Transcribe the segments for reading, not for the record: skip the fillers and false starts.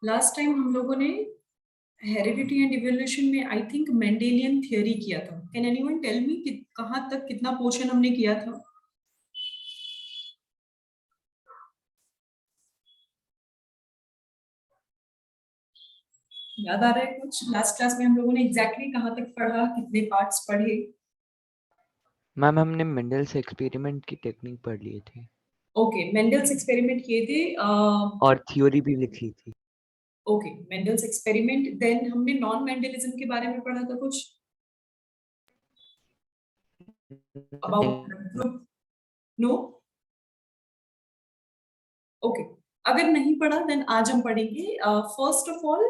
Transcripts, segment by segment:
Last time हम लोगों ने हेरिडिटी एंड इवोल्यूशन में आई थिंक मेंडेलियन थ्योरी किया था। कैन एनीवन टेल मी कि कहाँ तक कितना पोर्शन हमने किया था? याद आ रहा है कुछ? लास्ट क्लास में हम लोगों ने एग्जैक्टली कहाँ तक पढ़ा, कितने पार्ट्स पढ़े? मैम हमने मेंडल्स एक्सपेरिमेंट की टेक्निक पढ़ लिए थे ओके, मेंडल्स एक्सपेरिमेंट किए थे। और थ्योरी भी लिख ली थी। Okay, Mendel's experiment. देन हमने नॉन मेंडलिज्म के बारे में पढ़ा था कुछ अबाउट ग्रुप। नो? ओके, अगर नहीं पढ़ा देन आज हम पढ़ेंगे। फर्स्ट ऑफ ऑल,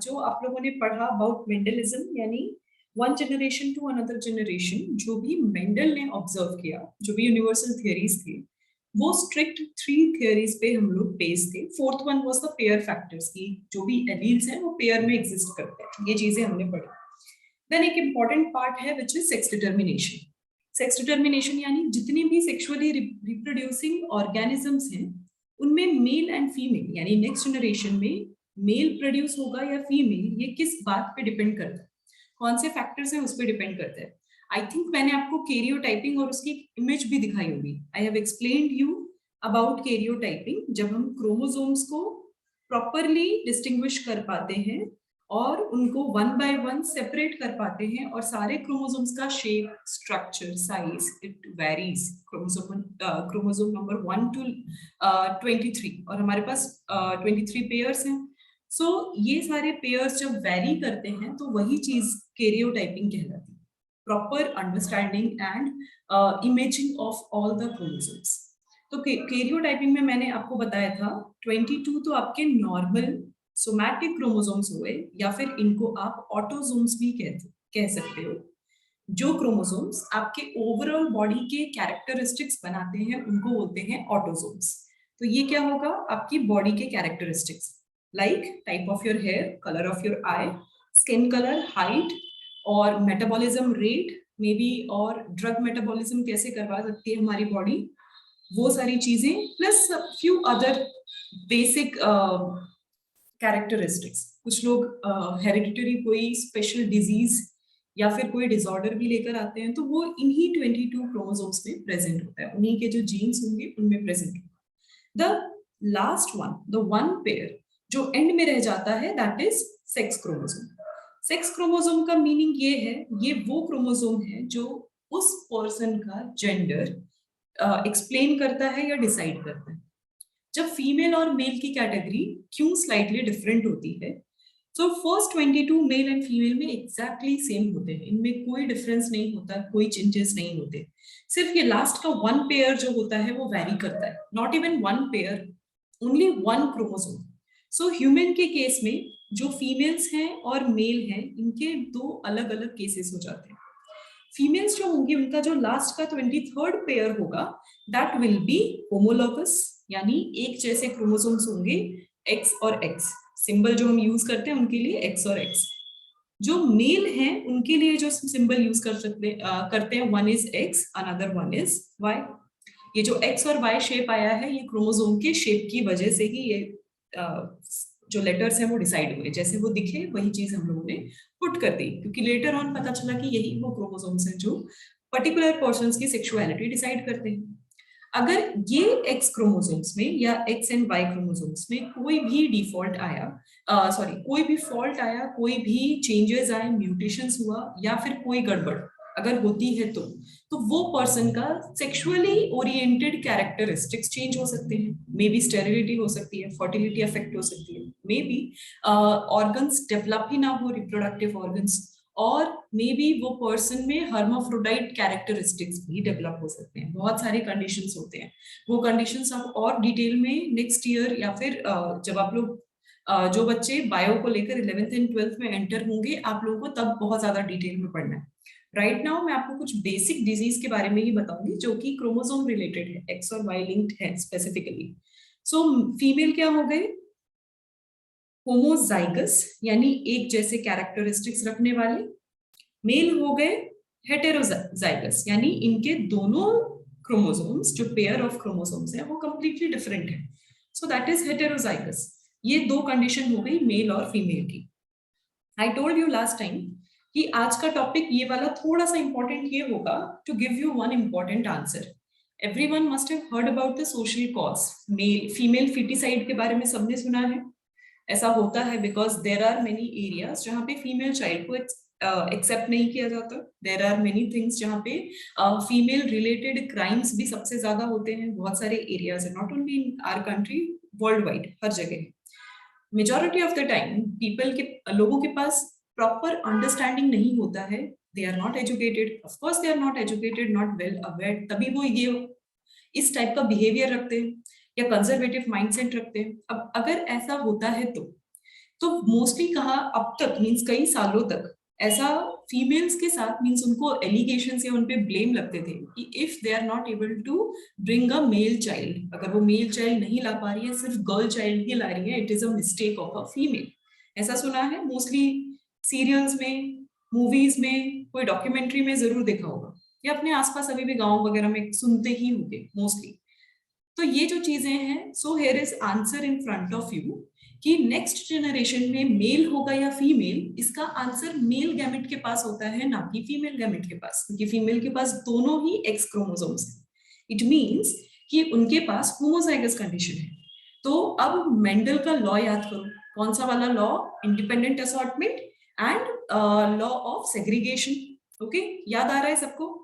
जो आप लोगों ने पढ़ा अबाउट मेंडलिज्म, यानी one generation to another generation, जो भी मेंडल ने ऑब्जर्व किया, जो भी यूनिवर्सल थियरीज थे, वो स्ट्रिक्ट 3 थियरीज पे हम लोग बेस्ड थे। Fourth one was the pair factors की जो भी एलील्स हैं वो पेयर में एग्जिस्ट करते हैं। ये चीजें हमने पढ़ी। देन एक इंपॉर्टेंट पार्ट है which is sex determination. Sex determination यानी जितनी भी सेक्सुअली रिप्रोड्यूसिंग ऑर्गेनिजम्स हैं उनमें मेल एंड फीमेल, यानी नेक्स्ट जनरेशन में मेल प्रोड्यूस होगा या फीमेल, ये किस बात पे डिपेंड करता है, कौन से फैक्टर्स हैं उस पर डिपेंड करता है। आई थिंक मैंने आपको कैरियोटाइपिंग और उसकी इमेज भी दिखाई होगी। I have explained you about karyotyping. जब हम क्रोमोसोम्स को प्रॉपरली डिस्टिंग्विश कर पाते हैं और उनको वन बाय वन सेपरेट कर पाते हैं, और सारे क्रोमोसोम्स का shape, structure, size it varies, chromosome number 1 to 23, और हमारे पास 23 पेयर्स हैं। सो ये सारे पेयर्स जब वेरी करते हैं तो वही चीज कैरियोटाइपिंग कहलाती है, proper understanding and imaging of all the chromosomes. तो कैरियोटाइपिंग में मैंने आपको बताया था 22 तो आपके नॉर्मल सोमैटिक क्रोमोसोम्स हुए, या फिर इनको आप ऑटोसोम्स भी कह सकते हो। जो क्रोमोसोम्स आपके ओवरऑल बॉडी के कैरेक्टरिस्टिक्स बनाते हैं उनको बोलते हैं ऑटोसोम्स। तो ये क्या होगा? आपकी बॉडी के characteristics, like type of your hair, colour of your eye, skin colour, height, और मेटाबॉलिज्म रेट मे बी, और ड्रग मेटाबॉलिज्म कैसे करवा सकती है हमारी बॉडी, वो सारी चीजें, plus few other basic characteristics. कुछ लोग हेरिडिटरी कोई स्पेशल डिजीज या फिर कोई डिसऑर्डर भी लेकर आते हैं, तो वो इन्हीं 22 क्रोमोसोम्स में प्रेजेंट होता है, उन्हीं के जो जीन्स होंगे उनमें प्रेजेंट होगा। The last one, the one pair जो एंड में रह जाता है, that is sex chromosome. Sex chromosome का मीनिंग ये है, ये वो क्रोमोसोम है जो उस पर्सन का जेंडर एक्सप्लेन करता है या डिसाइड करता है। जब फीमेल और मेल की कैटेगरी क्यों स्लाइटली डिफरेंट होती है, तो फर्स्ट 22 मेल एंड फीमेल में एग्जैक्टली सेम होते हैं, इनमें कोई डिफरेंस नहीं होता, कोई चेंजेस नहीं होते। सिर्फ ये लास्ट का वन पेयर जो होता है वो वैरी करता है, not even one pair, only one chromosome. So human के केस में जो फीमेल्स हैं और मेल हैं, इनके 2 अलग अलग केसेस हो जाते हैं। फीमेल्स जो होंगी उनका जो लास्ट का 23rd पेयर होगा, दैट विल बी होमोलॉगस, यानी एक जैसे क्रोमोसोम्स होंगे, एक्स और एक्स, सिंबल जो हम यूज करते हैं उनके लिए एक्स और एक्स। जो मेल हैं उनके लिए जो सिंबल यूज करते हैं, one is X, another one is Y. ये जो एक्स और वाई शेप आया है, ये क्रोमोसोम के शेप की वजह से ही ये जो लेटर्स हैं वो डिसाइड हुए, जैसे वो दिखे वही चीज हम लोगों ने पुट कर दी, क्योंकि लेटर ऑन पता चला कि यही वो क्रोमोसोम्स हैं जो पर्टिकुलर पर्सन्स की सेक्सुअलिटी डिसाइड करते हैं। अगर ये एक्स क्रोमोसोम्स में या एक्स एंड वाई क्रोमोसोम्स में कोई भी डिफॉल्ट आया, कोई भी फॉल्ट आया, कोई भी चेंजेस आए, म्यूटेशंस हुआ, या फिर कोई गड़बड़ अगर होती है, तो वो पर्सन का सेक्सुअली ओरिएंटेड कैरेक्टरिस्टिक्स चेंज हो सकते हैं। मे बी स्टेरिलिटी हो सकती है, फर्टिलिटी अफेक्ट हो सकती है, मे बी ऑर्गन्स डेवलप ही ना हो, रिप्रोडक्टिव ऑर्गन्स, और मे बी वो पर्सन में हर्माफ्रोडाइट कैरेक्टरिस्टिक्स भी डेवलप हो सकते हैं। बहुत सारे कंडीशंस होते हैं, वो कंडीशंस आप और डिटेल में नेक्स्ट ईयर, या फिर जब आप लोग जो बच्चे बायो को लेकर 11th एंड 12th में एंटर होंगे, आप लोगों को तब बहुत ज्यादा डिटेल में पढ़ना है। राइट नाउ मैं आपको कुछ बेसिक डिजीज के बारे में ही बताऊंगी जो कि क्रोमोसोम रिलेटेड है, एक्स और वाई लिंक्ड है स्पेसिफिकली। सो फीमेल क्या हो गए? होमोजाइगस, यानी एक जैसे कैरेक्टरिस्टिक्स रखने वाले। मेल हो गए हेटेरोजाइगस, यानी इनके दोनों क्रोमोसोम्स, जो पेयर ऑफ क्रोमोसोम्स है, वो कंप्लीटली डिफरेंट है, सो दैट इज हेटेरोजाइगस। ये दो कंडीशन हो गई मेल और फीमेल की। I told you last time कि आज का टॉपिक ये वाला थोड़ा सा इंपॉर्टेंट ये होगा to give you one important answer. Everyone must have heard about the social cause, male female foeticide के बारे में सबने सुना है। ऐसा होता है because there are many areas जहाँ पे फीमेल चाइल्ड को एक्सेप्ट नहीं किया जाता। देर आर मेनी थिंग्स जहाँ पे फीमेल रिलेटेड क्राइम्स भी सबसे ज्यादा होते हैं। बहुत सारे एरियाज है, not only in our country, world wide, हर जगह। Majority of the time people के लोगों के पास प्रॉपर अंडरस्टैंडिंग नहीं होता है। They are not educated, of course they are not educated, not well aware, तभी वो ये इस टाइप का बिहेवियर रखते हैं या कंजर्वेटिव माइंडसेट रखते हैं। अब अगर ऐसा होता है तो मोस्टली कहा अब तक मींस कई सालों तक ऐसा फीमेल्स के साथ मींस उनको एलिगेशन या उन पे ब्लेम लगते थे कि if they are not able to bring a male child, अगर वो मेल चाइल्ड नहीं ला पा रही है, सिर्फ गर्ल चाइल्ड ही ला रही है, it is a mistake of a female. ऐसा सुना है मोस्टली सीरियल्स में, मूवीज में, कोई डॉक्यूमेंट्री में जरूर देखा होगा, या अपने आसपास अभी भी गाँव वगैरह में सुनते ही होंगे मोस्टली। तो ये जो चीजें हैं, so here is answer in front of you कि नेक्स्ट जनरेशन में मेल होगा या फीमेल, इसका आंसर मेल गैमेट के पास होता है, ना कि फीमेल गैमेट के पास, क्योंकि फीमेल के पास दोनों ही एक्स क्रोमोसोम्स हैं। इट मींस कि उनके पास होमोजाइगस कंडीशन है। तो अब मेंडल का लॉ याद करो, कौन सा वाला law? Independent assortment and law of segregation. Okay, याद आ रहा है सबको?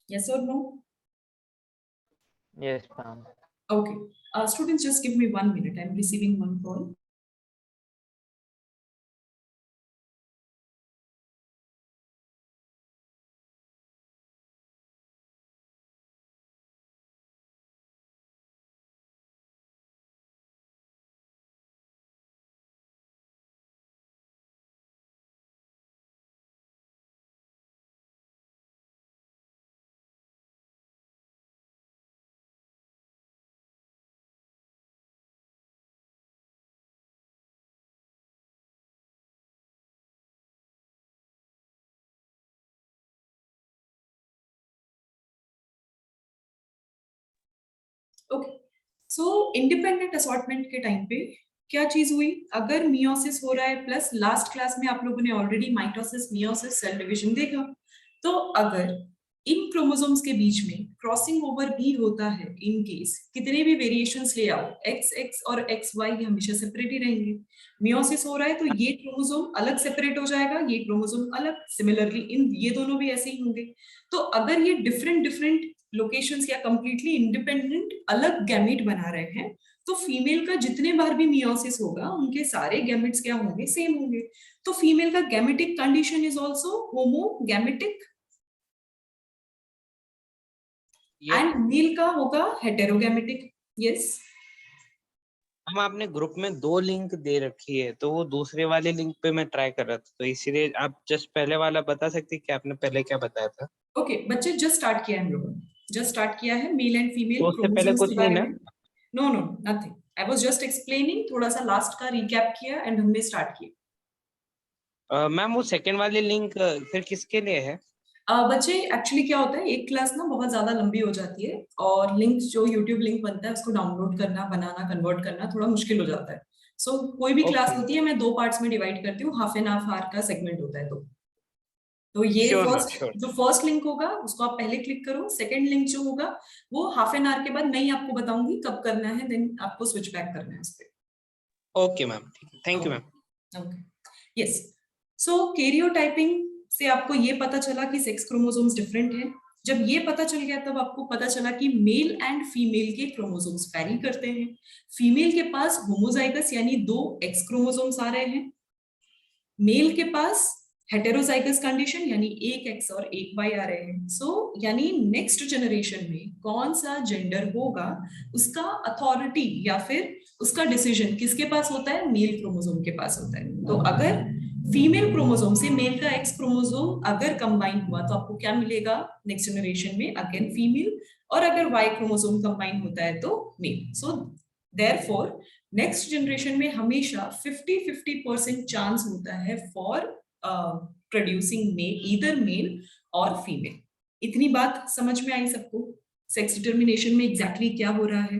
यस और no? Yes, ma'am. Okay. Students, just give me 1 minute. I'm receiving one call. Okay, so independent assortment के टाइम पे क्या चीज हुई? अगर मियोसिस हो रहा है, प्लस लास्ट क्लास में आप लोगों ने already mitosis, meiosis, cell division देखा, तो अगर इन क्रोमोसोम्स के बीच में क्रॉसिंग ओवर भी होता है, इन केस कितने भी वेरिएशंस ले आओ, एक्स एक्स और एक्स वाई हमेशा सेपरेट ही रहेंगे। मियोसिस हो रहा है तो ये क्रोमोसोम अलग सेपरेट हो जाएगा, ये क्रोमोसोम अलग, सिमिलरली इन ये दोनों भी ऐसे ही होंगे। तो अगर ये डिफरेंट डिफरेंट लोकेशंस या कंप्लीटली इंडिपेंडेंट अलग गैमेट बना रहे हैं, तो फीमेल का जितने बार भी मियोसिस होगा उनके सारे गैमेट्स क्या होंगे? सेम होंगे। तो फीमेल का gametic condition is also homogametic and male का होगा हेटेरोगैमेटिक। यस, हम आपने ग्रुप में 2 लिंक दे रखी है, तो वो दूसरे वाले लिंक पे मैं ट्राई कर रहा था, तो इसीलिए आप जस्ट पहले वाला बता सकते कि आपने पहले क्या बताया था? ओके बच्चे, जस्ट स्टार्ट किया है हम लोगों ने, जस्ट स्टार्ट किया है मेल एंड फीमेल तो उससे पहले क्रोमोसोम्स के कुछ नहीं बारे ना? में। No no, nothing, I was just explaining, थोड़ा सा लास्ट का रिकैप किया एंड हमने स्टार्ट किया। मैम वो सेकंड वाली लिंक फिर किसके लिए है? बच्चे एक्चुअली क्या होता है, एक क्लास ना बहुत ज्यादा लंबी हो जाती है और लिंक जो यूट्यूब लिंक बनता है उसको डाउनलोड करना, बनाना, कन्वर्ट करना थोड़ा मुश्किल हो जाता है। सो कोई भी क्लास ओके, होती है मैं 2 पार्ट्स में डिवाइड करती हूँ, हाफ एन आवर का सेगमेंट होता है। तो ये श्योर मैम, फर्स्ट, श्योर। जो फर्स्ट लिंक होगा उसको आप पहले क्लिक करो। सेकंड लिंक जो होगा वो हाफ एन आवर के बाद, मैं ही आपको बताऊंगी कब करना है, देन आपको स्विच बैक करना है उस पर। ओके मैम, ठीक है, thank you ma'am. Okay, yes. So karyotyping से आपको ये पता चला कि सेक्स क्रोमोसोम्स डिफरेंट हैं। जब ये पता चल गया तब आपको पता चला कि मेल एंड फीमेल के क्रोमोसोम्स वैरी करते हैं। फीमेल के पास होमोजाइगस यानी 2 एक्स क्रोमोसोम्स आ रहे हैं, मेल के पास हेटेरोजाइगस कंडीशन यानी 1 एक्स और 1 वाई आ रहे हैं। सो यानी नेक्स्ट जनरेशन में कौन सा जेंडर होगा उसका अथॉरिटी या फिर उसका डिसीजन किसके पास होता है? मेल क्रोमोसोम के पास होता है। तो अगर फीमेल क्रोमोसोम से मेल का एक्स क्रोमोसोम अगर कंबाइन हुआ तो आपको क्या मिलेगा नेक्स्ट जनरेशन में? Again female. और अगर वाई क्रोमोसोम कंबाइन होता है तो male. So therefore next generation में हमेशा 50-50% चांस होता है for producing male, either male और फीमेल। इतनी बात समझ में आई सबको? सेक्स डिटर्मिनेशन में एग्जैक्टली क्या हो रहा है?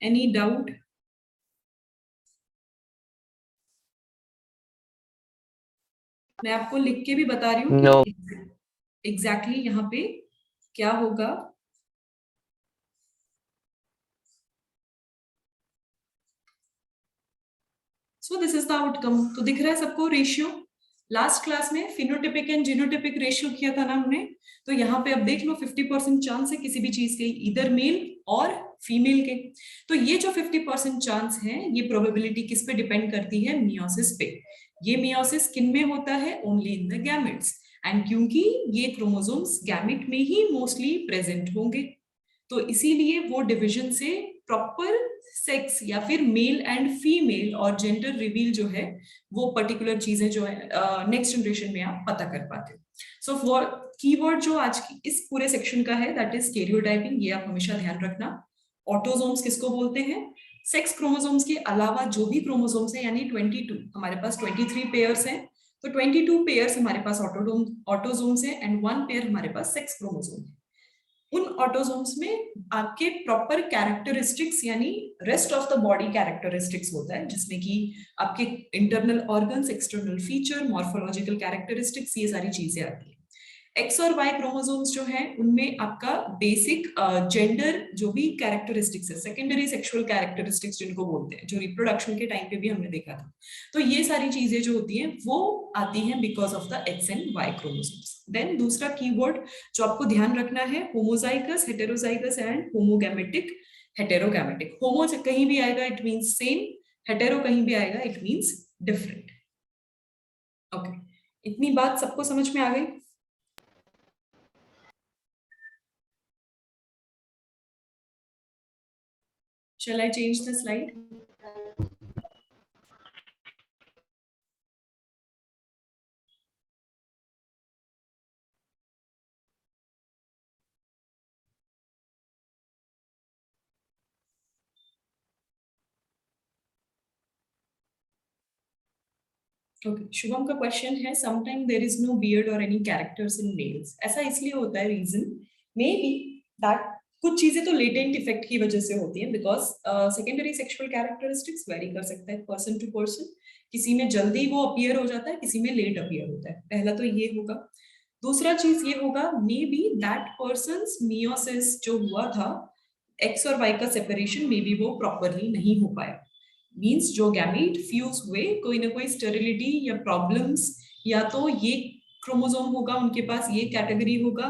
Any doubt? मैं आपको लिख के भी बता रही हूँ No. कि एग्जैक्टली यहाँ पे क्या होगा। So this is the outcome. तो दिख रहा है सबको रेशियो? लास्ट क्लास में फिनोटिपिक एंड जीनोटिपिक रेशियो किया था ना हमने, तो यहाँ पे अब देख लो 50% चांस है किसी भी चीज के, इधर मेल और फीमेल के। तो ये जो 50% चांस है, ये प्रोबेबिलिटी किस पे डिपेंड करती है? मियोसिस पे। ये मियोसिस किन में होता है? Only in the gametes. And क्योंकि ये क्रोमोसोम्स गैमेट में ही मोस्टली प्रेजेंट होंगे, तो इसीलिए वो डिवीजन से प्रॉपर सेक्स या फिर मेल एंड फीमेल और जेंडर रिवील जो है, वो पर्टिकुलर चीजें जो है नेक्स्ट जनरेशन में आप पता कर पाते हो। सो कीवर्ड जो आज की इस पूरे सेक्शन का है, दैट इज स्टेरियोटाइपिंग। ये आप हमेशा ध्यान रखना। ऑटोसोम्स किसको बोलते हैं? सेक्स क्रोमोसोम्स के अलावा जो भी क्रोमोसोम्स है, यानी 22, हमारे पास 23 पेयर्स हैं, तो 22 पेयर्स हमारे पास ऑटोसोम्स है एंड 1 पेयर हमारे पास सेक्स क्रोमोसोम है। उन ऑटोसोम्स में आपके प्रॉपर कैरेक्टरिस्टिक्स यानी rest of the body characteristics होता है, जिसमें कि आपके internal organs, external feature, morphological characteristics, ये सारी चीजें आती है। एक्स और वाई क्रोमोसोम्स जो है, उनमें आपका बेसिक जेंडर जो भी कैरेक्टरिस्टिक्स है, सेकेंडरी सेक्सुअल कैरेक्टरिस्टिक्स जिनको बोलते हैं, जो रिप्रोडक्शन के टाइम पे भी हमने देखा था, तो ये सारी चीजें जो होती हैं वो आती हैं because of the X and Y chromosomes. Then दूसरा कीवर्ड जो आपको ध्यान रखना है, homozygous, heterozygous and homogametic, heterogametic. Homo कहीं भी आएगा इट मींस सेम, हेटेरो कहीं भी आएगा इट मींस डिफरेंट। ओके, इतनी बात सबको समझ में आ गई? Shall I change the slide? Okay, Shubham का क्वेश्चन है, sometime there is no beard और एनी कैरेक्टर्स इन मेल्स। ऐसा इसलिए होता है, रीजन मे बी दैट कुछ चीजें तो लेटेंट इफेक्ट की वजह से होती हैं, because secondary sexual characteristics very कर सकता है पर्सन टू पर्सन। किसी में जल्दी वो अपीयर हो जाता है, किसी में लेट अपीयर होता है। पहला तो ये होगा। दूसरा चीज ये होगा, may be that persons meiosis जो हुआ था, एक्स और वाई का सेपरेशन, मे बी वो प्रॉपरली नहीं हो पाया। मीन्स जो गैमीट फ्यूज हुए, कोई ना कोई स्टेरिलिटी या प्रॉब्लम्स, या तो ये क्रोमोसोम होगा उनके पास, ये कैटेगरी होगा,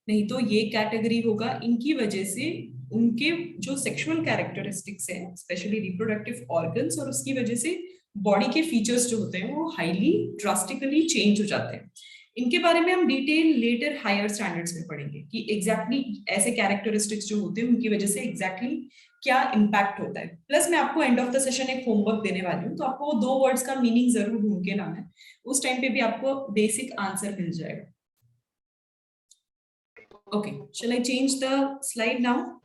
नहीं तो ये कैटेगरी होगा, इनकी वजह से उनके जो सेक्सुअल कैरेक्टरिस्टिक्स है, स्पेशली रिप्रोडक्टिव ऑर्गन्स, और उसकी वजह से बॉडी के फीचर्स जो होते हैं वो हाईली ड्रास्टिकली चेंज हो जाते हैं। इनके बारे में हम डिटेल लेटर हायर स्टैंडर्ड्स में पढ़ेंगे कि एग्जैक्टली ऐसे कैरेक्टरिस्टिक्स जो होते हैं उनकी वजह से एग्जैक्टली क्या इम्पैक्ट होता है। प्लस मैं आपको एंड ऑफ द सेशन एक होमवर्क देने वाली हूँ, तो आपको वो 2 वर्ड्स का मीनिंग जरूर ढूंढ के लाना है। उस टाइम पे भी आपको बेसिक आंसर मिल जाएगा। Okay, shall I change the slide now?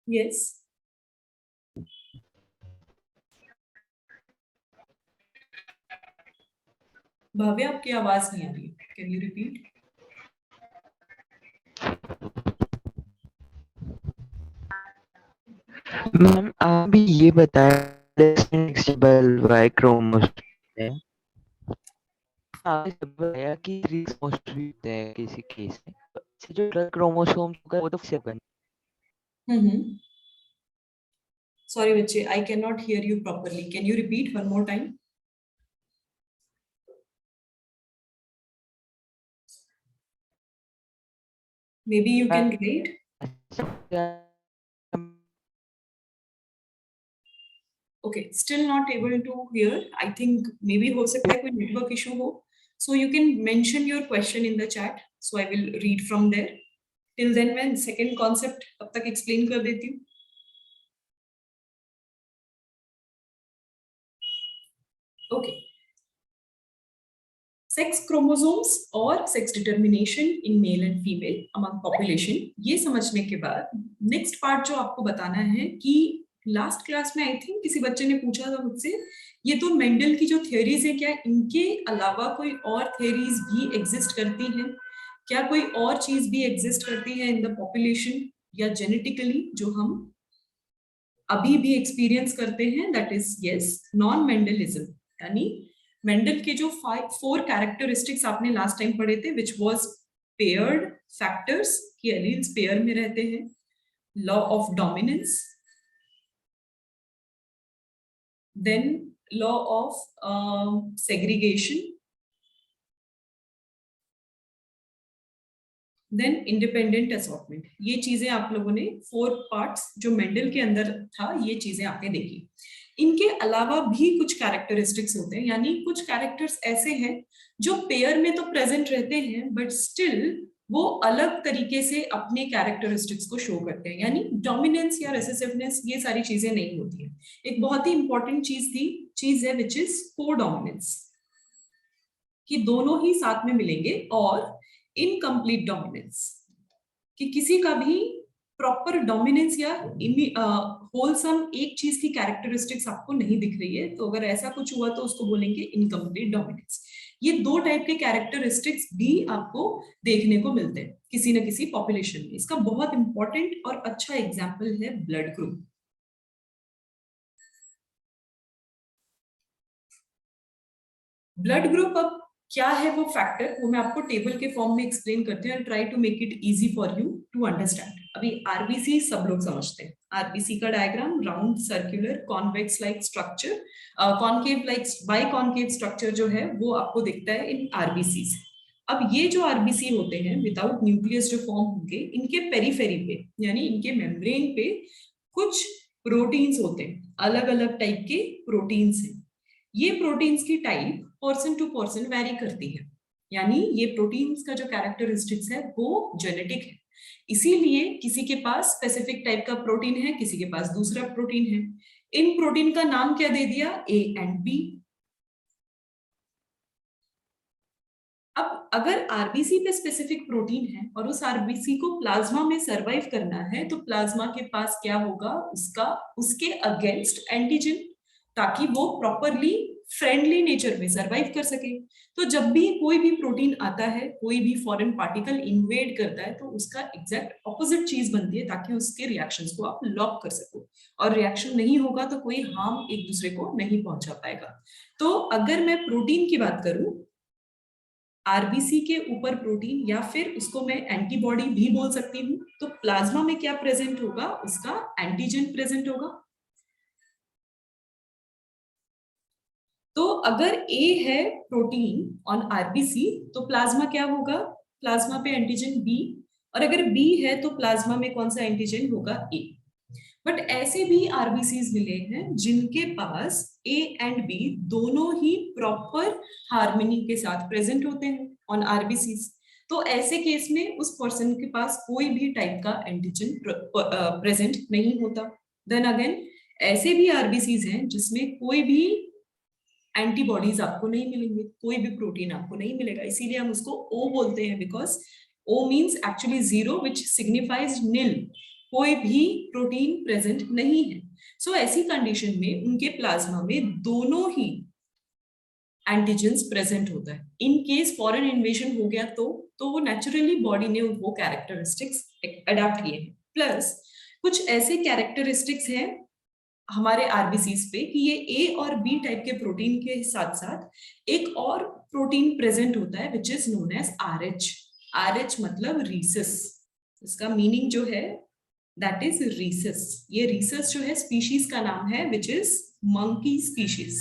Yes, Bhavya आपकी आवाज नहीं आ रही है, कैन यू रिपीट? मैम आप भी ये बताया वाई क्रोमोसोम है, आपने जब बताया कि 3 मोस्टली होते हैं किसी केस में, तो जो क्रोमोसोम होगा वो तो फिर बन। सॉरी बच्चे, I can not here you properly, can you repeat one more time? Maybe you can write. Okay, still not able to hear. I think maybe हो सकता है कोई network issue हो. So you can mention your question in the chat. So I will read from there. Till then मैं second concept तब तक explain कर देती हूँ. Okay. सेक्स क्रोमोसोम्स और sex determination in male and female among population, ये समझने के बाद नेक्स्ट पार्ट जो आपको बताना है कि लास्ट क्लास में आई थिंक किसी बच्चे ने पूछा था मुझसे, ये तो मेंडल की जो थ्योरीज है, क्या इनके अलावा कोई और थ्योरीज भी एग्जिस्ट करती हैं? क्या कोई और चीज भी एग्जिस्ट करती है इन द पॉपुलेशन या जेनेटिकली जो हम अभी भी एक्सपीरियंस करते हैं? That is yes, non Mendelism. यानी मेंडल के जो 4 कैरेक्टरिस्टिक्स आपने लास्ट टाइम पढ़े थे, विच वाज पेयर्ड फैक्टर्स, कि एलील्स पेयर में रहते हैं, law of dominance, then law of segregation, then independent assortment. ये चीजें आप लोगों ने 4 पार्ट्स जो मेंडल के अंदर था, ये चीजें आपने देखी। इनके अलावा भी कुछ कैरेक्टरिस्टिक्स होते हैं, यानी कुछ कैरेक्टर्स ऐसे हैं जो पेयर में तो प्रेजेंट रहते हैं बट स्टिल वो अलग तरीके से अपने कैरेक्टरिस्टिक्स को शो करते हैं, यानी डोमिनेंस या रेसेसिवनेस ये सारी चीजें नहीं होती है। एक बहुत ही इंपॉर्टेंट चीज है विच इज कोडोमिनेंस, कि दोनों ही साथ में मिलेंगे, और इनकम्प्लीट डोमिनेंस, कि किसी का भी प्रॉपर डोमिनेंस या होलसम एक चीज की कैरेक्टरिस्टिक्स आपको नहीं दिख रही है, तो अगर ऐसा कुछ हुआ तो उसको बोलेंगे इनकम्प्लीट डोमिनेंस। ये 2 टाइप के कैरेक्टरिस्टिक्स भी आपको देखने को मिलते हैं किसी न किसी पॉपुलेशन में। इसका बहुत इंपॉर्टेंट और अच्छा एग्जाम्पल है ब्लड ग्रुप। ब्लड ग्रुप अब क्या है वो फैक्टर, वो मैं आपको टेबल के फॉर्म में एक्सप्लेन करते हैं, try to make it easy for you to understand. अभी आरबीसी सब लोग समझते हैं। आरबीसी का diagram round circular convex like structure, concave like biconcave structure जो है वो आपको दिखता है इन आरबीसी। अब ये जो आरबीसी होते हैं विदाउट न्यूक्लियस जो फॉर्म होंगे, इनके पेरीफेरी पे यानी इनके मेम्ब्रेन पे कुछ प्रोटीन्स होते हैं, अलग अलग टाइप के प्रोटीन्स हैं। ये प्रोटीन्स की type person to person vary करती है, यानी ये प्रोटीन्स का जो कैरेक्टरिस्टिक्स है वो जेनेटिक है। इसीलिए किसी के पास स्पेसिफिक टाइप का प्रोटीन है, किसी के पास दूसरा प्रोटीन है। इन प्रोटीन का नाम क्या दे दिया? A and B. अब अगर आरबीसी पे स्पेसिफिक प्रोटीन है और उस आरबीसी को प्लाज्मा में सरवाइव करना है, तो प्लाज्मा के पास क्या होगा? उसके अगेंस्ट एंटीजन, ताकि वो प्रॉपरली फ्रेंडली नेचर में सरवाइव कर सके। तो जब भी कोई भी प्रोटीन आता है, कोई भी फॉरेन पार्टिकल इन्वेड करता है, तो उसका एग्जैक्ट ऑपोजिट चीज बनती है, ताकि उसके रिएक्शंस को आप लॉक कर सको। और रिएक्शन नहीं होगा तो कोई हार्म एक दूसरे को नहीं पहुंचा पाएगा। तो अगर मैं प्रोटीन की बात करूं, आरबीसी के ऊपर प्रोटीन, या फिर उसको मैं एंटीबॉडी भी बोल सकती हूँ, तो प्लाज्मा में क्या प्रेजेंट होगा? उसका एंटीजन प्रेजेंट होगा। तो अगर ए है प्रोटीन ऑन आरबीसी, तो प्लाज्मा क्या होगा? प्लाज्मा पे एंटीजन बी, और अगर बी है तो प्लाज्मा में कौन सा एंटीजन होगा? ए। बट ऐसे भी आरबीसीज मिले हैं जिनके पास ए एंड बी दोनों ही प्रॉपर हार्मनी के साथ प्रेजेंट होते हैं ऑन आरबीसीज। तो ऐसे केस में उस पर्सन के पास कोई भी टाइप का एंटीजन प्रेजेंट नहीं होता। देन अगेन ऐसे भी आरबीसीज हैं जिसमें कोई भी एंटीबॉडीज आपको नहीं मिलेंगे, कोई भी प्रोटीन आपको नहीं मिलेगा। इसीलिए हम उसको ओ बोलते हैं, because O means actually zero, which signifies nil, कोई भी प्रोटीन प्रेजेंट नहीं है। सो ऐसी कंडीशन में उनके प्लाज्मा में दोनों ही एंटीजेंस प्रेजेंट होता है। इन केस फॉरेन इन्वेजन हो गया तो वो नेचुरली बॉडी ने वो कैरेक्टरिस्टिक्स अडॉप्ट किए हैं। प्लस कुछ ऐसे कैरेक्टरिस्टिक्स हैं हमारे आरबीसीज पे कि ये ए और बी टाइप के प्रोटीन के साथ साथ एक और प्रोटीन प्रेजेंट होता है which is known as Rh. Rh मतलब रीसस। इसका मीनिंग जो है दैट इज रीसस। ये रीसस जो है स्पीशीज का नाम है विच इज मंकी स्पीशीज।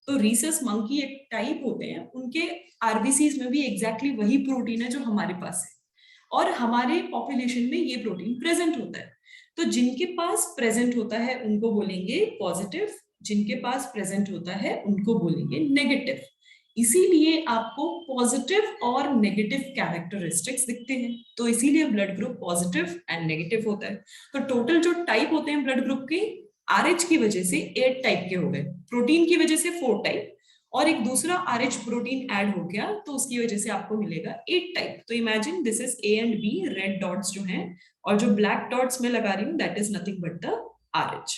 तो रीसस मंकी एक टाइप होते हैं, उनके आरबीसीज में भी एग्जैक्टली वही प्रोटीन है जो हमारे पास है, और हमारे पॉपुलेशन में ये प्रोटीन प्रेजेंट होता है। तो जिनके पास प्रेजेंट होता है उनको बोलेंगे पॉजिटिव, जिनके पास प्रेजेंट होता है उनको बोलेंगे नेगेटिव। इसीलिए आपको पॉजिटिव और नेगेटिव कैरेक्टरिस्टिक्स दिखते हैं, तो इसीलिए blood group positive and negative होता है। तो टोटल जो टाइप होते हैं ब्लड ग्रुप के, आरएच की वजह से 8 टाइप के हो गए, प्रोटीन की वजह से 4 टाइप, और एक दूसरा आरएच प्रोटीन ऐड हो गया तो उसकी वजह से आपको मिलेगा 8 टाइप। तो imagine this is A and B, red dots जो हैं, और जो ब्लैक डॉट्स में लगा रही हूं that is nothing but the RH.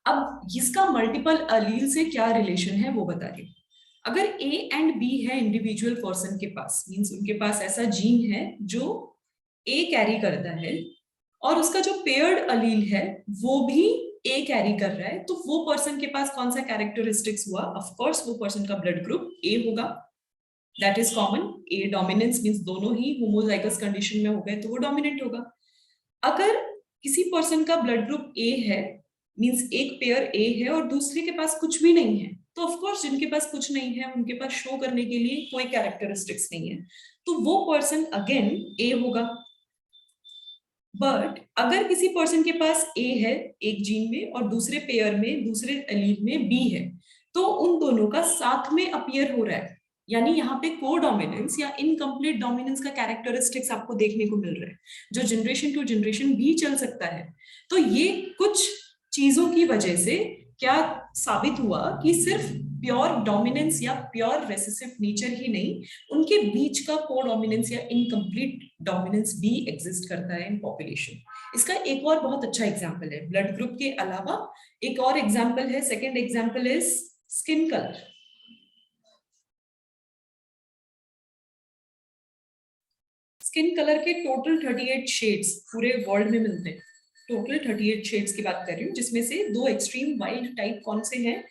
अब इसका मल्टीपल अलील से क्या रिलेशन है वो बता रही हूं। अगर ए एंड बी है इंडिविजुअल पर्सन के पास, मींस उनके पास ऐसा जीन है जो ए कैरी करता है और उसका जो पेयर्ड अलील है वो भी ए कैरी कर रहा है, तो वो पर्सन के पास कौन सा कैरेक्टरिस्टिक्स हुआ? ऑफ कोर्स वो पर्सन का ब्लड ग्रुप ए होगा, that is common. A dominance means दोनों ही होमोजाइगस कंडीशन में हो गए तो वो डोमिनेंट होगा। अगर किसी पर्सन का ब्लड ग्रुप ए है, मींस एक पेयर ए है और दूसरे के पास कुछ भी नहीं है, तो ऑफ कोर्स जिनके पास कुछ नहीं है उनके पास शो करने के लिए कोई कैरेक्टरिस्टिक्स नहीं है, तो वो पर्सन अगेन ए होगा। बट अगर किसी पर्सन के पास ए है एक जीन में और दूसरे पेयर में, दूसरे एलील में बी है, तो उन दोनों का साथ में अपीयर हो रहा है, यानी यहाँ पे को डोमिनेंस या इनकम्प्लीट डोमिनेंस का कैरेक्टरिस्टिक्स आपको देखने को मिल रहा है, जो जनरेशन टू जनरेशन भी चल सकता है। तो ये कुछ चीजों की वजह से क्या साबित हुआ कि सिर्फ प्योर डोमिनेंस या प्योर रेसेसिव नेचर ही नहीं, उनके बीच का को डोमिनेंस या इनकम्प्लीट डोमिनेंस भी एग्जिस्ट करता है इन पॉपुलेशन। इसका एक और बहुत अच्छा एग्जांपल है ब्लड ग्रुप के अलावा, एक और एग्जांपल है, second example is skin colour. Skin colour के टोटल 38 शेड्स पूरे वर्ल्ड में मिलते हैं, टोटल 38 शेड्स की बात कर रही हूँ, जिसमें से दो एक्सट्रीम वाइल्ड टाइप कौन से हैं?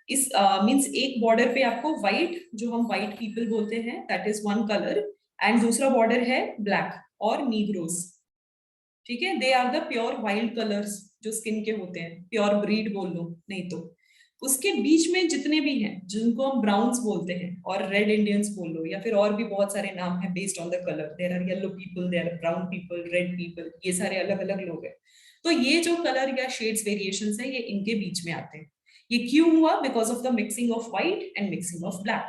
इस मींस एक बॉर्डर पे आपको व्हाइट, जो हम व्हाइट पीपल बोलते हैं, that is one colour, and दूसरा बॉर्डर है ब्लैक और नीग्रोस। ठीक है, they are the pure wild colours जो स्किन के होते हैं, प्योर ब्रीड बोल लो नहीं तो। उसके बीच में जितने भी हैं जिनको हम ब्राउन्स बोलते हैं और रेड इंडियंस बोल लो, या फिर और भी बहुत सारे नाम है based on the colour, there are yellow people, there are brown people, red people, ये सारे अलग अलग लोग हैं। तो ये जो कलर या शेड्स वेरिएशंस है ये इनके बीच में आते हैं। ये क्यों हुआ? Because of the mixing of white and mixing of black.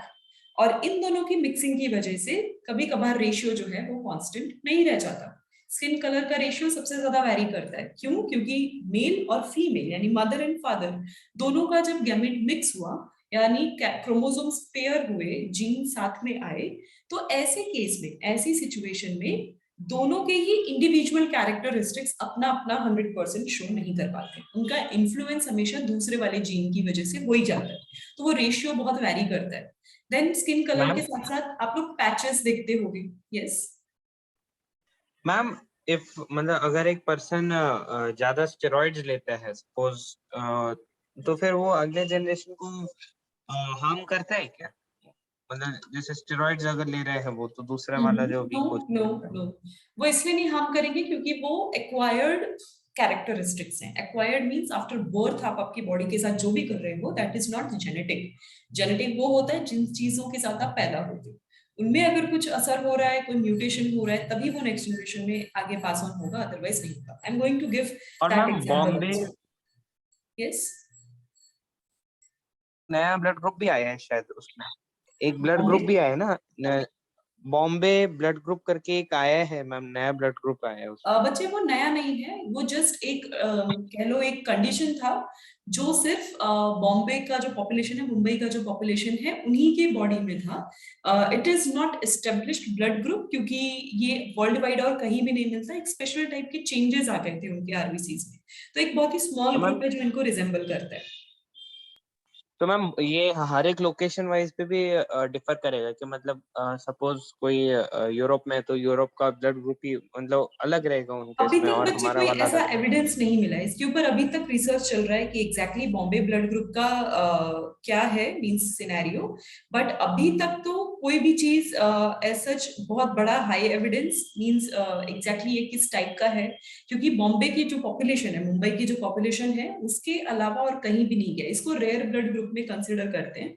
और इन दोनों की मिक्सिंग की वजह से कभी कभार रेशियो जो है वो कांस्टेंट नहीं रह जाता। स्किन कलर का रेशियो सबसे ज्यादा वैरी करता है, क्यों? क्योंकि मेल और फीमेल यानी मदर एंड फादर दोनों का जब गैमेट मिक्स हुआ, यानी क्रोमोसोम्स पेयर हुए, जीन साथ में आए, तो ऐसे केस में, ऐसी सिचुएशन में दोनों के ही इंडिविजुअल कैरेक्टरिस्टिक्स अपना अपना 100% शो नहीं कर पाते, उनका इन्फ्लुएंस हमेशा दूसरे वाले जीन की वजह से हो ही जाता है, तो वो रेशियो बहुत वैरी करता है। देन स्किन कलर के साथ साथ आप लोग पैचेस देखते होंगे। यस मैम, इफ मतलब अगर एक पर्सन ज्यादा स्टेरॉइड्स लेता है सपोज, तो फिर वो अगले जनरेशन को हार्म करता है क्या? मतलब जैसे स्टेरॉइड्स अगर ले रहे हैं वो, तो दूसरा वाला जो वीक हो नो नो, वो इसलिए नहीं हार्म करेंगे क्योंकि वो एक्वायर्ड कैरेक्टरिस्टिक्स हैं। एक्वायर्ड मींस आफ्टर बर्थ आप आपकी बॉडी के साथ जो भी कर रहे हो, that is not genetic. Genetic वो होता है जिन चीजों के साथ आप पैदा होते हो, उनमें अगर कुछ असर हो रहा है, कोई म्यूटेशन हो रहा है, तभी वो नेक्स्ट जनरेशन में आगे पास ऑन होगा, अदरवाइज नहीं होगा। I am going to give और that ma'am example Bombay also. Yes, नया ब्लड ग्रुप भी आया है शायद, उसमें एक ब्लड ग्रुप भी आया है ना, बॉम्बे ब्लड ग्रुप करके एक आया है मैम, नया ब्लड ग्रुप आया है उसमें। बच्चे वो नया नहीं है, वो जस्ट एक कह लो एक कंडीशन था जो सिर्फ बॉम्बे का जो पॉपुलेशन है, मुंबई का जो पॉपुलेशन है, उन्हीं के बॉडी में था। It is not established blood group, क्योंकि ये वर्ल्ड वाइड और कहीं भी नहीं मिलता। एक स्पेशल टाइप के चेंजेस आ गए थे उनके आरबीसीज में, तो एक बहुत ही स्मॉल तो मैम ग्रुप है जो इनको रिजेंबल करता है। तो मैम ये हर एक लोकेशन वाइज पे भी डिफर करेगा कि मतलब सपोज कोई यूरोप में है तो यूरोप का ब्लड ग्रुप ही मतलब अलग रहेगा उनका अभी इसमें, तक और बच्चे हमारा कोई वाला ऐसा अलग। एविडेंस नहीं मिला है इसके ऊपर, अभी तक रिसर्च चल रहा है कि एग्जैक्टली बॉम्बे ब्लड ग्रुप का क्या है मींस सिनेरियो, बट अभी तक तो कोई भी चीज एज सच बहुत बड़ा हाई एविडेंस मींस एग्जैक्टली ये किस टाइप का है, क्योंकि बॉम्बे की जो पॉपुलेशन है, मुंबई की जो पॉपुलेशन है, उसके अलावा और कहीं भी नहीं गया। इसको रेयर ब्लड ग्रुप में कंसिडर करते हैं,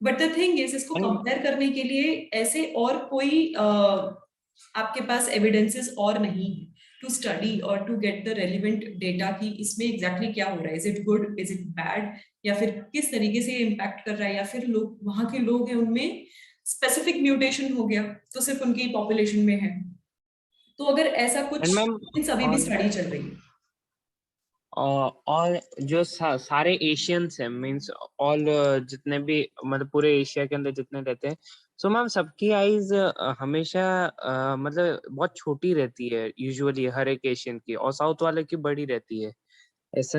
बट द थिंग इज इसको कंपेयर करने के लिए ऐसे और कोई आपके पास एविडेंसेस और नहीं है टू स्टडी और to get the relevant data कि इसमें एग्जैक्टली क्या हो रहा है, is it good, is it bad, या फिर किस तरीके से इम्पैक्ट कर रहा है, या फिर लोग वहां के लोग हैं उनमें स्पेसिफिक म्यूटेशन हो गया तो सिर्फ उनकी पॉपुलेशन में है। तो अगर ऐसा एंड कुछ मैम अभी भी स्टडी चल रही है। और जो सारे एशियंस हैं मींस ऑल, जितने भी मतलब पूरे एशिया के अंदर जितने रहते हैं, सो मैम सबकी आईज हमेशा मतलब बहुत छोटी रहती है यूजुअली हर एक एशियन की, और साउथ वाले की बड़ी रहती है, ऐसा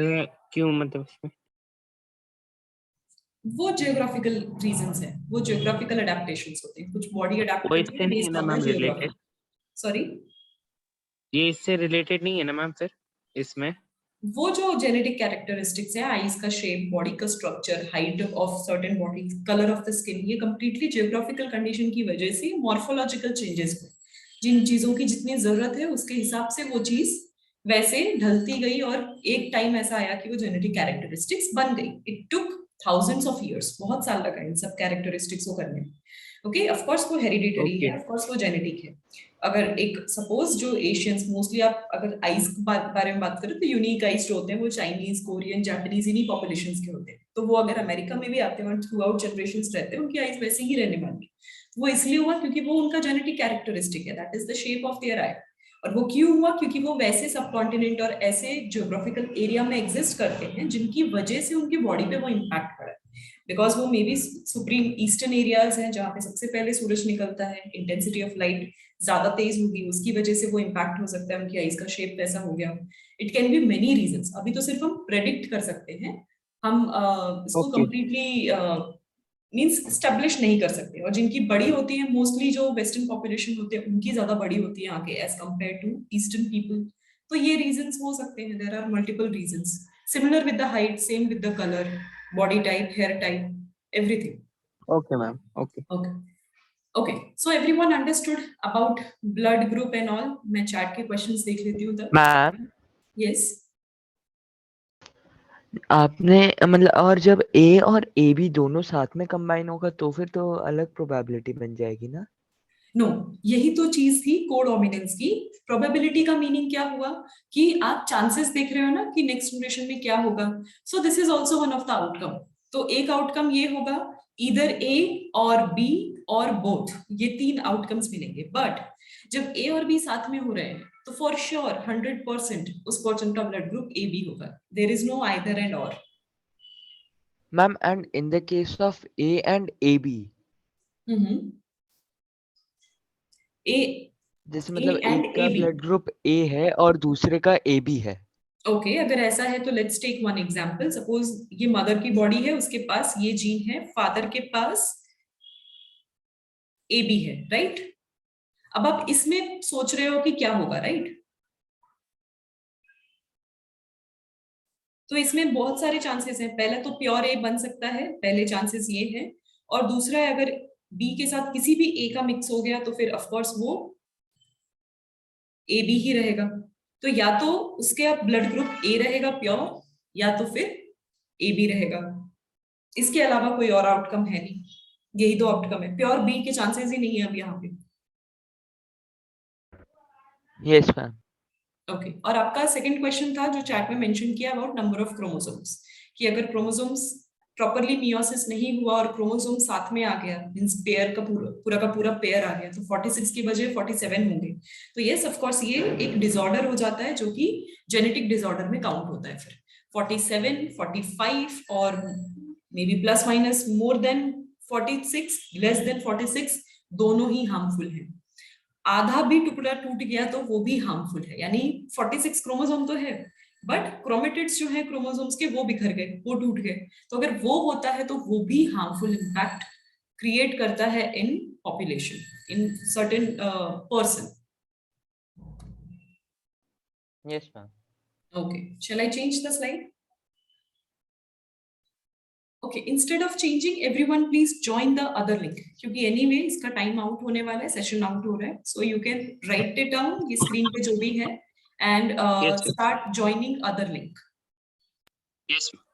क्यों मतलब? वो जियोग्राफिकल रीजंस है, वो जियोग्राफिकल अडेप्टेशंस होते हैं, कुछ बॉडी अडेप्ट वो करती इससे है नहीं है बेस्ड ना on the ma'am geography. Related? Sorry, ये इससे रिलेटेड नहीं है ना मैम फिर इसमें? वो जो जेनेटिक कैरेक्टरिस्टिक्स है, आईज का शेप, बॉडी का structure, height of certain body, colour of the skin, ये कंप्लीटली जियोग्राफिकल कंडीशन की वजह से मॉर्फोलॉजिकल चेंजेस हुए। जिन चीजों की जितनी जरूरत है उसके हिसाब से वो चीज वैसे ढलती गई और एक टाइम ऐसा आया कि वो जेनेटिक कैरेक्टरिस्टिक्स बन गई। It took thousands of years, बहुत साल लगा इन सब कैरेक्टरिस्टिक्स को करने में। ओके, ऑफ कोर्स वो हेरिडिटरी ओके है, ऑफ कोर्स वो जेनेटिक है। अगर एक सपोज जो एशियंस, मोस्टली आप अगर आइज के बारे में बात करें तो यूनिक आइज जो होते हैं वो चाइनीज, कोरियन, जापानीज, इन्हीं पॉपुलेशंस के होते हैं। तो वो अगर अमेरिका में भी आते हैं और थ्रू आउट जनरेशंस रहते हैं, उनकी आइज वैसे ही रहने वाली। वो इसलिए हुआ क्योंकि वो उनका जेनेटिक कैरेक्टरिस्टिक है, that is the shape of their eye. और वो क्यों हुआ? क्योंकि वो वैसे सब कॉन्टिनेंट और ऐसे ज्योग्राफिकल एरिया में एग्जिस्ट करते हैं जिनकी वजह से उनकी बॉडी पे वो इम्पैक्ट पड़ा है। बिकॉज वो may be supreme eastern areas हैं जहाँ पे सबसे पहले सूरज निकलता है, इंटेंसिटी ऑफ लाइट ज्यादा तेज होगी, उसकी वजह से वो इम्पैक्ट हो सकता है, उनकी आईज का शेप वैसा हो गया। It can be many reasons. अभी तो सिर्फ हम प्रेडिक्ट कर सकते हैं, हम इसको ओके कंप्लीटली मींस स्टेब्लिश नहीं कर सकते। और जिनकी बड़ी होती है, मोस्टली जो वेस्टर्न पॉपुलेशन होते हैं उनकी ज्यादा बड़ी होती है आगे as compare to eastern people. तो ये रीजंस हो सकते हैं, there are multiple reasons, similar with the height, same with the colour, body type, hair type, everything. Okay ma'am okay. Okay. Okay. So everyone understood about blood group and all. मैं chat के questions देख लेती हूँ तब। Ma'am Yes. आपने मतलब, और जब ए और ए बी दोनों साथ में कंबाइन होगा तो फिर तो अलग प्रोबेबिलिटी बन जाएगी ना? नो, यही तो चीज थी कोडोमिनेंस की। प्रोबेबिलिटी का मीनिंग क्या हुआ कि आप चांसेस देख रहे हो ना कि नेक्स्ट जनरेशन में क्या होगा। So this is also one of the outcome. तो एक आउटकम ये होगा, इधर ए और बी और बोथ, ये तीन आउटकम्स मिलेंगे। बट जब ए और बी साथ में हो रहे हैं तो फॉर श्योर 100% उस पर्सन का ब्लड ग्रुप ए बी होगा। There is no either and or. Ma'am and in the case of A and A B, A जैसे ए मतलब एंड एक का A B. Blood group A है और दूसरे का ए बी है। ओके, अगर ऐसा है तो let's take one example. Suppose ये मदर की बॉडी है, उसके पास ये जीन है, फादर के पास ए बी है, राइट? अब आप इसमें सोच रहे हो कि क्या होगा, राइट? तो इसमें बहुत सारे चांसेस हैं। पहले तो प्योर ए बन सकता है, पहले चांसेस ये है। और दूसरा है, अगर बी के साथ किसी भी ए का मिक्स हो गया तो फिर ऑफ कोर्स वो ए बी ही रहेगा। तो या तो उसके अब ब्लड ग्रुप ए रहेगा प्योर, या तो फिर ए बी रहेगा। इसके अलावा कोई और आउटकम है नहीं, यही दो आउटकम है। प्योर बी के चांसेस ही नहीं है अब यहाँ पे। Yes ma'am. ओके, और आपका सेकंड क्वेश्चन था जो चैट में मेंशन किया अबाउट नंबर ऑफ क्रोमोसोम्स, कि अगर क्रोमोसोम्स प्रॉपरली मियोसिस नहीं हुआ और क्रोमोसोम साथ में आ गया, मींस पेयर का पूरा पेयर आ गया, तो 46 की बजाय 47 होंगे। तो यस ऑफ कोर्स ये एक डिसऑर्डर हो जाता है जो कि जेनेटिक डिसऑर्डर में काउंट होता है। फिर 47, 45 और may be plus minus more than 46, less than 46, दोनों ही हार्मफुल हैं। आधा भी टुकड़ा टूट गया तो वो भी हार्मफुल है। यानी 46 क्रोमोसोम तो है, बट क्रोमेटिड्स जो है क्रोमोसोम्स के वो बिखर गए, वो टूट गए। तो अगर वो होता है तो वो भी हार्मफुल इम्पैक्ट क्रिएट करता है in population, in certain person. Yes ma'am. Okay, shall I change the slide? Okay, instead of changing, everyone please join the other link, क्योंकि anyway इसका टाइम आउट होने वाला है, सेशन आउट हो रहा है। So you can write it down, ये screen पे जो भी है, and Yes, sir. start joining other link. Yes, ma'am.